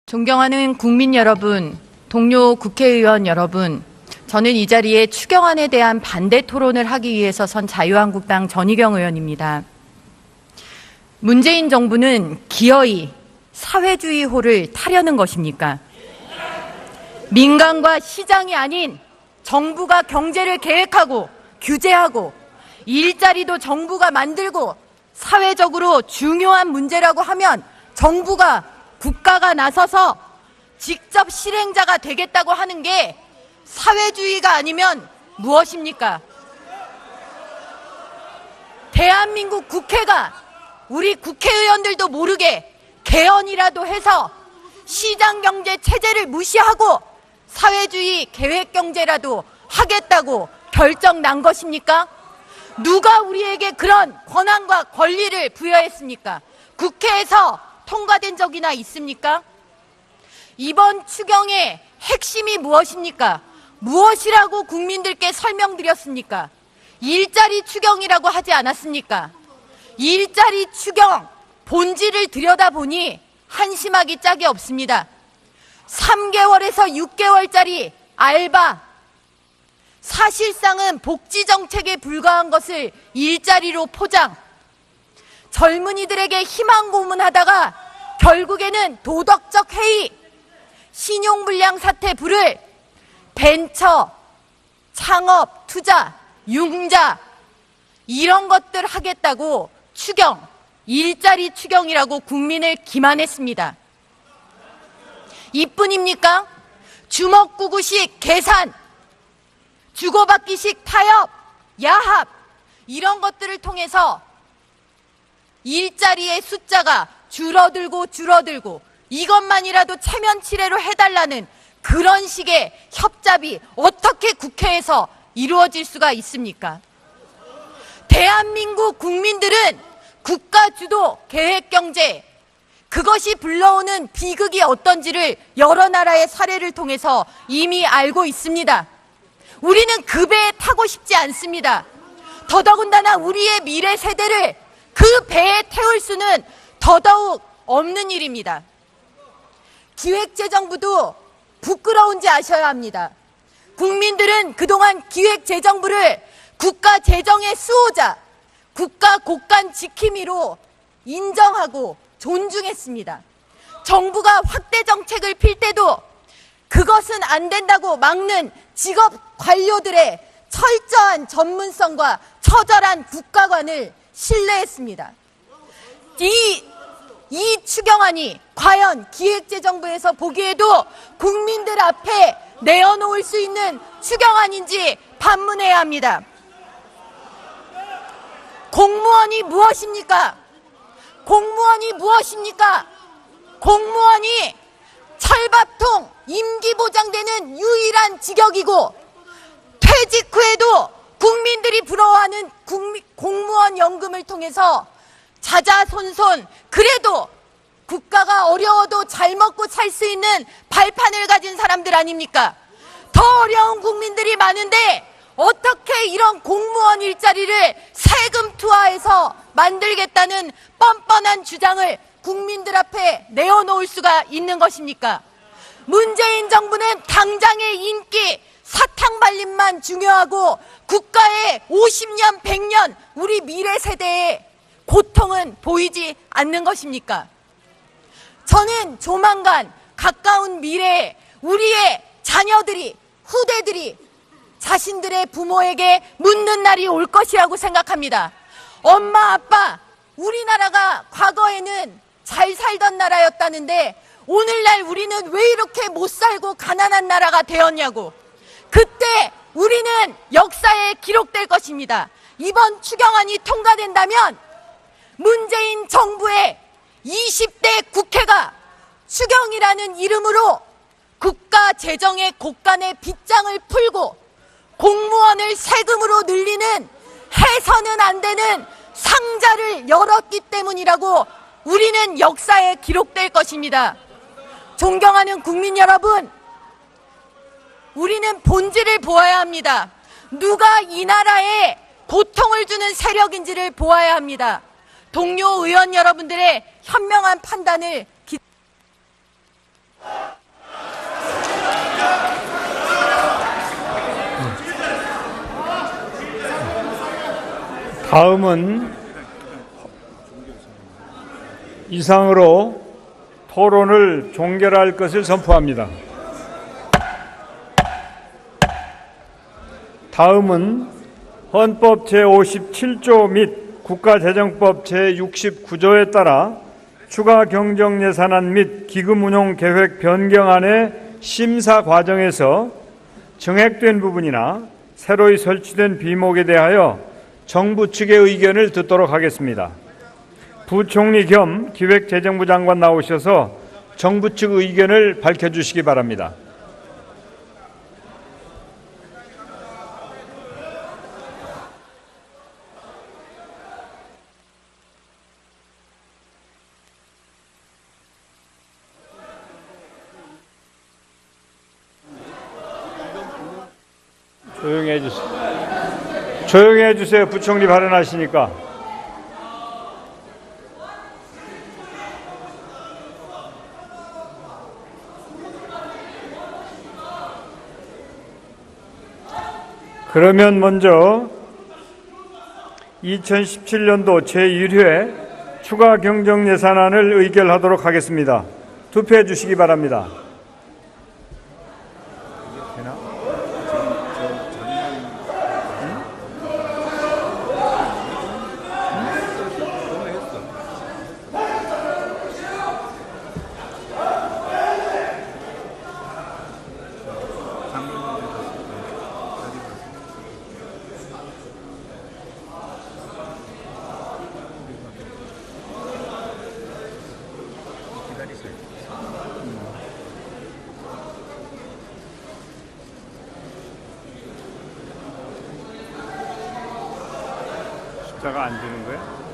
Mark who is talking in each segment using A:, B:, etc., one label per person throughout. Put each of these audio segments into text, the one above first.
A: 존경하는 국민 여러분, 동료 국회의원 여러분, 저는 이 자리에 추경안에 대한 반대 토론을 하기 위해서 선 자유한국당 전희경 의원입니다. 문재인 정부는 기어이 사회주의호를 타려는 것입니까? 민간과 시장이 아닌 정부가 경제를 계획하고 규제하고 일자리도 정부가 만들고 사회적으로 중요한 문제라고 하면 정부가 국가가 나서서 직접 실행자가 되겠다고 하는 게 사회주의가 아니면 무엇입니까? 대한민국 국회가 우리 국회의원들도 모르게 개헌이라도 해서 시장경제 체제를 무시하고 사회주의 계획경제라도 하겠다고 결정 난 것입니까? 누가 우리에게 그런 권한과 권리를 부여했습니까? 국회에서 통과된 적이나 있습니까? 이번 추경의 핵심이 무엇입니까? 무엇이라고 국민들께 설명드렸습니까? 일자리 추경이라고 하지 않았습니까? 일자리 추경 본질을 들여다보니 한심하기 짝이 없습니다. 3개월에서 6개월짜리 알바, 사실상은 복지정책에 불과한 것을 일자리로 포장, 젊은이들에게 희망 고문하다가 결국에는 도덕적 해이, 신용불량 사태 부를 벤처, 창업, 투자, 융자 이런 것들 하겠다고 추경, 일자리 추경이라고 국민을 기만했습니다. 이뿐입니까? 주먹구구식 계산, 주고받기식 타협, 야합 이런 것들을 통해서 일자리의 숫자가 줄어들고 이것만이라도 체면치레로 해달라는 그런 식의 협잡이 어떻게 국회에서 이루어질 수가 있습니까? 대한민국 국민들은 국가주도 계획경제, 그것이 불러오는 비극이 어떤지를 여러 나라의 사례를 통해서 이미 알고 있습니다. 우리는 그 배에 타고 싶지 않습니다. 더더군다나 우리의 미래 세대를 그 배에 태울 수는 더더욱 없는 일입니다. 기획재정부도 부끄러운지 아셔야 합니다. 국민들은 그동안 기획재정부를 국가 재정의 수호자, 국가 곳간 지킴이로 인정하고 존중했습니다. 정부가 확대 정책을 필 때도 그것은 안 된다고 막는 직업 관료들의 철저한 전문성과 처절한 국가관을 신뢰했습니다. 이 추경안이 과연 기획재정부에서 보기에도 국민들 앞에 내어놓을 수 있는 추경안인지 반문해야 합니다. 공무원이 무엇입니까? 공무원이 무엇입니까? 공무원이 철밥통 임기 보장되는 유일한 직역이고 퇴직 후에도 국민들이 부러워하는 공무원 연금을 통해서 자자손손 그래도 국가가 어려워도 잘 먹고 살 수 있는 발판을 가진 사람들 아닙니까? 더 어려운 국민들이 많은데 어떻게 이런 공무원 일자리를 세금 투하해서 만들겠다는 뻔뻔한 주장을 국민들 앞에 내어놓을 수가 있는 것입니까? 문재인 정부는 당장의 인기, 사탕발림만 중요하고 국가의 50년, 100년 우리 미래 세대의 고통은 보이지 않는 것입니까? 저는 조만간 가까운 미래에 우리의 자녀들이, 후대들이 자신들의 부모에게 묻는 날이 올 것이라고 생각합니다. 엄마, 아빠, 우리나라가 과거에는 잘 살던 나라였다는데 오늘날 우리는 왜 이렇게 못 살고 가난한 나라가 되었냐고. 그때 우리는 역사에 기록될 것입니다. 이번 추경안이 통과된다면 문재인 정부의 20대 국회가 추경이라는 이름으로 국가 재정의 곳간의 빗장을 풀고 공무원을 세금으로 늘리는 해서는 안 되는 상자를 열었기 때문이라고 우리는 역사에 기록될 것입니다. 존경하는 국민 여러분, 우리는 본질을 보아야 합니다. 누가 이 나라에 고통을 주는 세력인지를 보아야 합니다. 동료 의원 여러분들의 현명한 판단을
B: 다음은 이상으로 토론을 종결할 것을 선포합니다. 다음은 헌법 제57조 및 국가재정법 제69조에 따라 추가 경정 예산안 및 기금 운용 계획 변경안의 심사 과정에서 정액된 부분이나 새로이 설치된 비목에 대하여 정부 측의 의견을 듣도록 하겠습니다. 부총리 겸 기획재정부 장관 나오셔서 정부 측 의견을 밝혀주시기 바랍니다. 조용히 해주세요. 조용히 해주세요. 부총리 발언하시니까. 그러면 먼저 2017년도 제1회 추가 경정 예산안을 의결하도록 하겠습니다. 투표해 주시기 바랍니다. 숫자가 안 주는 거예요?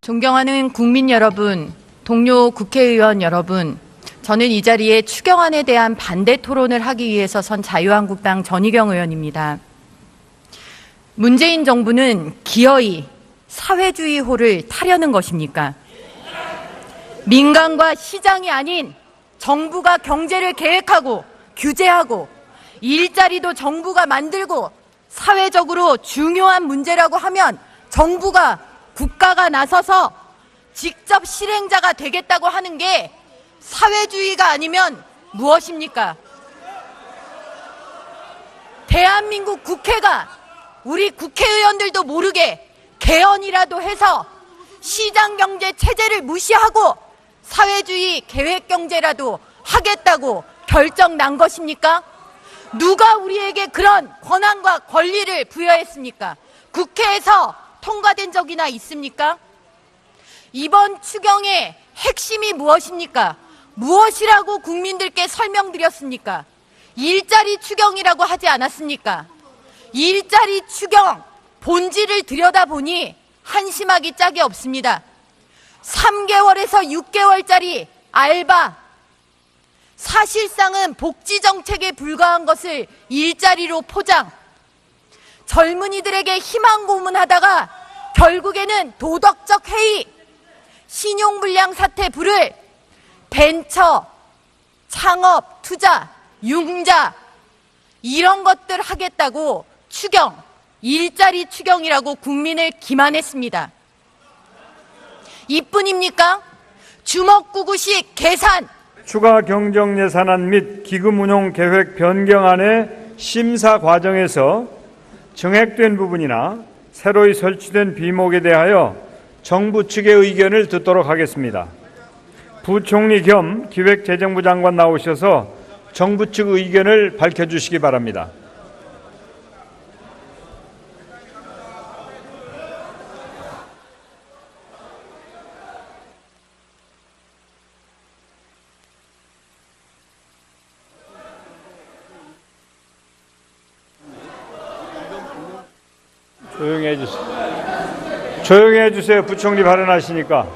A: 존경하는 국민 여러분, 동료 국회의원 여러분, 저는 이 자리에 추경안에 대한 반대 토론을 하기 위해서 선 자유한국당 전희경 의원입니다. 문재인 정부는 기어이 사회주의호를 타려는 것입니까? 민간과 시장이 아닌 정부가 경제를 계획하고 규제하고 일자리도 정부가 만들고 사회적으로 중요한 문제라고 하면 정부가 국가가 나서서 직접 실행자가 되겠다고 하는 게 사회주의가 아니면 무엇입니까? 대한민국 국회가 우리 국회의원들도 모르게 개헌이라도 해서 시장경제 체제를 무시하고 사회주의 계획경제라도 하겠다고 결정 난 것입니까? 누가 우리에게 그런 권한과 권리를 부여했습니까? 국회에서 통과된 적이나 있습니까? 이번 추경의 핵심이 무엇입니까? 무엇이라고 국민들께 설명드렸습니까? 일자리 추경이라고 하지 않았습니까? 일자리 추경 본질을 들여다보니 한심하기 짝이 없습니다. 3개월에서 6개월짜리 알바, 사실상은 복지정책에 불과한 것을 일자리로 포장, 젊은이들에게 희망 고문하다가 결국에는 도덕적 해이, 신용불량 사태 불을 벤처, 창업, 투자, 융자 이런 것들 하겠다고 추경, 일자리 추경이라고 국민을 기만했습니다. 이뿐입니까? 주먹구구식 계산,
B: 추가 경정 예산안 및 기금 운용 계획 변경안의 심사 과정에서 정액된 부분이나 새로이 설치된 비목에 대하여 정부 측의 의견을 듣도록 하겠습니다. 부총리 겸 기획재정부 장관 나오셔서 정부 측 의견을 밝혀주시기 바랍니다. 조용히 해주세요. 조용히 해주세요. 부총리 발언하시니까.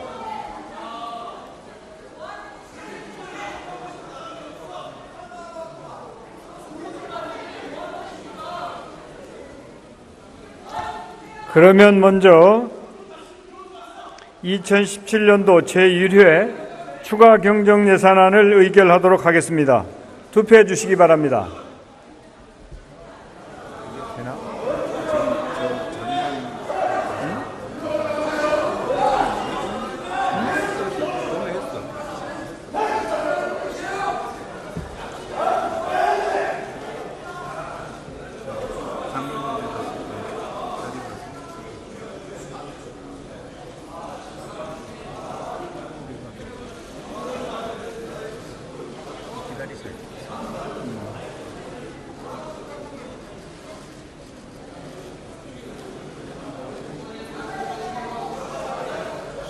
B: 그러면 먼저 2017년도 제1회 추가 경정 예산안을 의결하도록 하겠습니다. 투표해 주시기 바랍니다.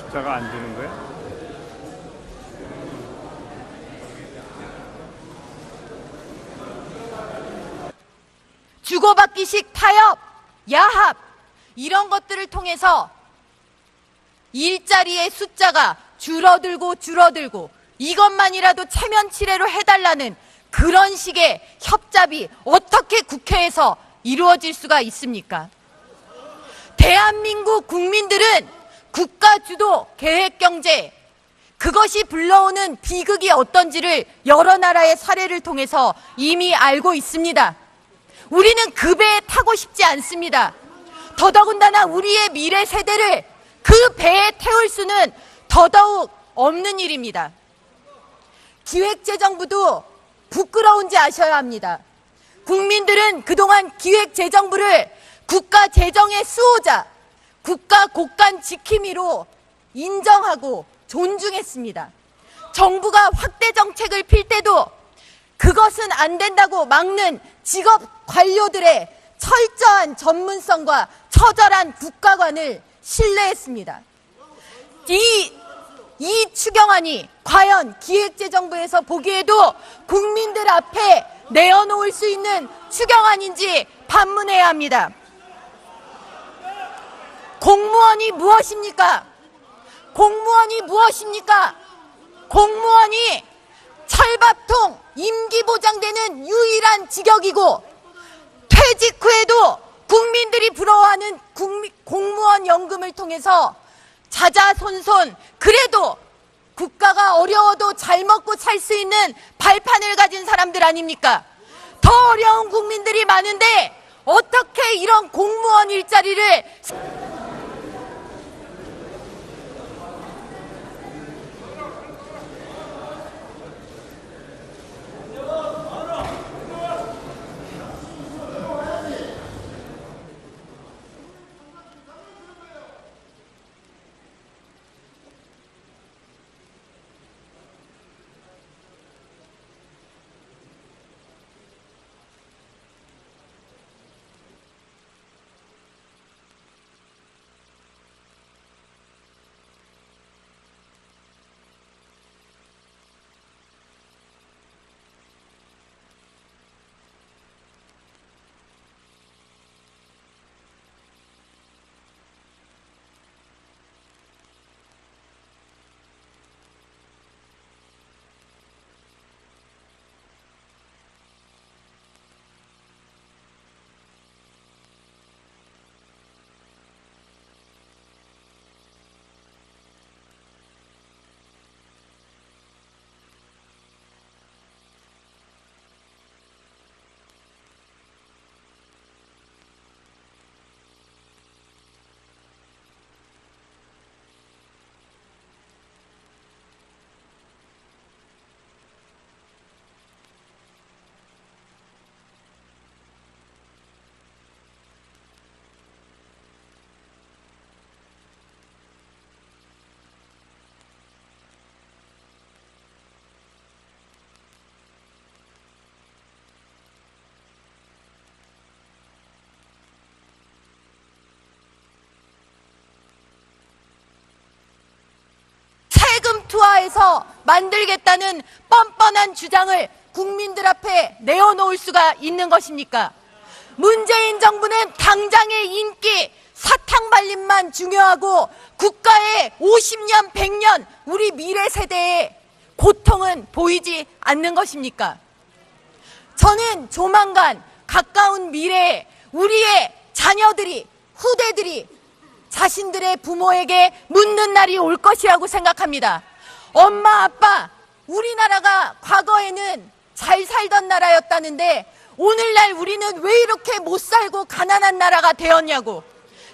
B: 숫자가 안 되는 거야?
A: 주고받기식 타협, 야합 이런 것들을 통해서 일자리의 숫자가 줄어들고 이것만이라도 체면치레로 해달라는 그런 식의 협잡이 어떻게 국회에서 이루어질 수가 있습니까? 대한민국 국민들은 국가주도 계획경제, 그것이 불러오는 비극이 어떤지를 여러 나라의 사례를 통해서 이미 알고 있습니다. 우리는 그 배에 타고 싶지 않습니다. 더더군다나 우리의 미래 세대를 그 배에 태울 수는 더더욱 없는 일입니다. 기획재정부도 부끄러운지 아셔야 합니다. 국민들은 그동안 기획재정부를 국가 재정의 수호자, 국가 곳간 지킴이로 인정하고 존중했습니다. 정부가 확대 정책을 필 때도 그것은 안 된다고 막는 직업 관료들의 철저한 전문성과 처절한 국가관을 신뢰했습니다. 이 추경안이 과연 기획재정부에서 보기에도 국민들 앞에 내어놓을 수 있는 추경안인지 반문해야 합니다. 공무원이 무엇입니까? 공무원이 무엇입니까? 공무원이 철밥통 임기 보장되는 유일한 직역이고, 퇴직 후에도 국민들이 부러워하는 공무원 연금을 통해서 자자손손 그래도 국가가 어려워도 잘 먹고 살 수 있는 발판을 가진 사람들 아닙니까? 더 어려운 국민들이 많은데 어떻게 이런 공무원 일자리를 세금 투하해서 만들겠다는 뻔뻔한 주장을 국민들 앞에 내어놓을 수가 있는 것입니까? 문재인 정부는 당장의 인기, 사탕 발림만 중요하고 국가의 50년, 100년 우리 미래 세대의 고통은 보이지 않는 것입니까? 저는 조만간 가까운 미래에 우리의 자녀들이, 후대들이 자신들의 부모에게 묻는 날이 올 것이라고 생각합니다. 엄마, 아빠, 우리나라가 과거에는 잘 살던 나라였다는데 오늘날 우리는 왜 이렇게 못 살고 가난한 나라가 되었냐고.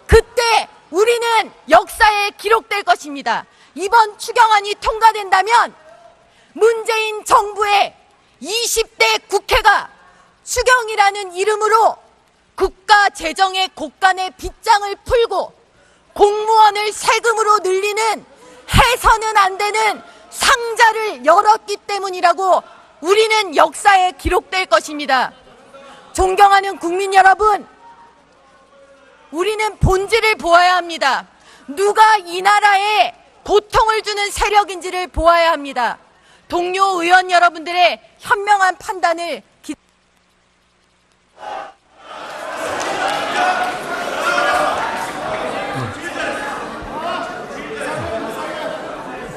A: 그때 우리는 역사에 기록될 것입니다. 이번 추경안이 통과된다면 문재인 정부의 20대 국회가 추경이라는 이름으로 국가 재정의 곳간의 빗장을 풀고 공무원을 세금으로 늘리는 해서는 안 되는 상자를 열었기 때문이라고 우리는 역사에 기록될 것입니다. 존경하는 국민 여러분, 우리는 본질을 보아야 합니다. 누가 이 나라에 고통을 주는 세력인지를 보아야 합니다. 동료 의원 여러분들의 현명한 판단을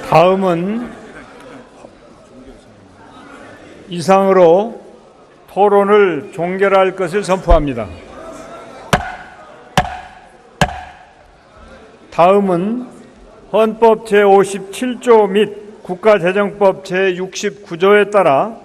B: 다음은 이상으로 토론을 종결할 것을 선포합니다. 다음은 헌법 제57조 및 국가재정법 제69조에 따라